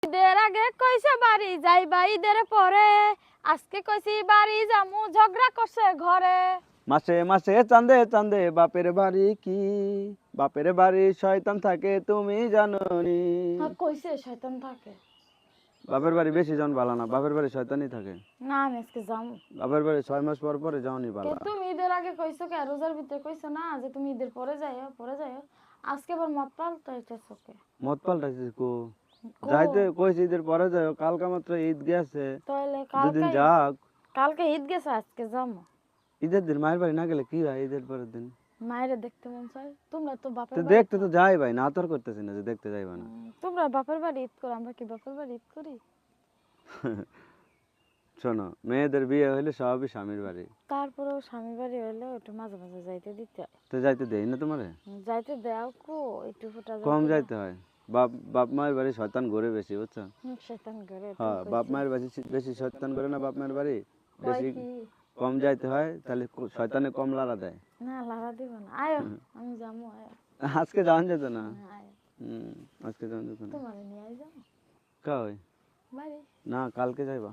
ঈদের আগে কইছে বাড়ি যাইবা ঈদের পরে, আজকে কইছি বাড়ি যামু ঝগড়া করছে ঘরে। মাসে মাসে চাঁদে চাঁদে বাপের বাড়ি কি, বাপের বাড়ি শয়তান থাকে তুমি জানো নি। হ্যাঁ কইছে শয়তান থাকে। বাপের বাড়ি বেশি জন ভালো না, বাপের বাড়ি শয়তানই থাকে। না আমি আজকে যামু। বাপের বাড়ি 6 মাস পর পরে যাওনি কে ভালো। তুমি ঈদের আগে কইছো কে রোজার ভিতরে কইছো না যে তুমি ঈদের পরে যাইও আজকে আবার মত পাল্টাইতেছো কে? মত পাল্টাইছিস কো? কো যাইতে কইছি ঈদের পরে যাও, কালকা মাত্র ঈদ গেছে, তাহলে দুদিন কালকে যাক। কালকে ঈদ গেছে আজকে যামু। ঈদের দিন মায়ের বাড়ি না গেলে কি হয় ঈদের পরের দিন? মায়েরে দেখতে মন চায়, তোমরা তো তো বাপের বাড়ি দেখতে তো যাই ভাই, না তোর করতেছি না যে দেখতে যাইবা না। তোমরা বাপের বাড়ি ঈদ করো, আমরা কি বাপের বাড়ি ঈদ করি? শোনো, মেয়েদের বিয়ে হইলে সবই স্বামীর বাড়ি। তারপরেও স্বামী বাড়ি হইলে একটু মাঝে মাঝে যাইতে দিতে হয়। তো যাইতে দেই না তোমারে? যাইতে দেও কো একটু ফুটা কম যাইতে যাইতে হয়। বাপ বাপ মায়ের বাড়ি শয়তান ঘুরে বেশি, বুঝছো? শয়তান ঘরে তো হ্যাঁ, বাপ কইছি। মায়ের বেশি বেশি শয়তান করে না, বাপ মায়ের বাড়ি কয় বেশি কি কম যাইতে হয়, তাহলে শয়তানে কম লাড়া দেয়। না লাড়া দিব না, আয়ো আমি যাবো আয়ো। আজকে যাওয়া যেত না। আয়ো আজকে যাওয়া যেত না। তোমার নিয়ে যাবো কই? বাড়ি। না, কালকে যাইবা।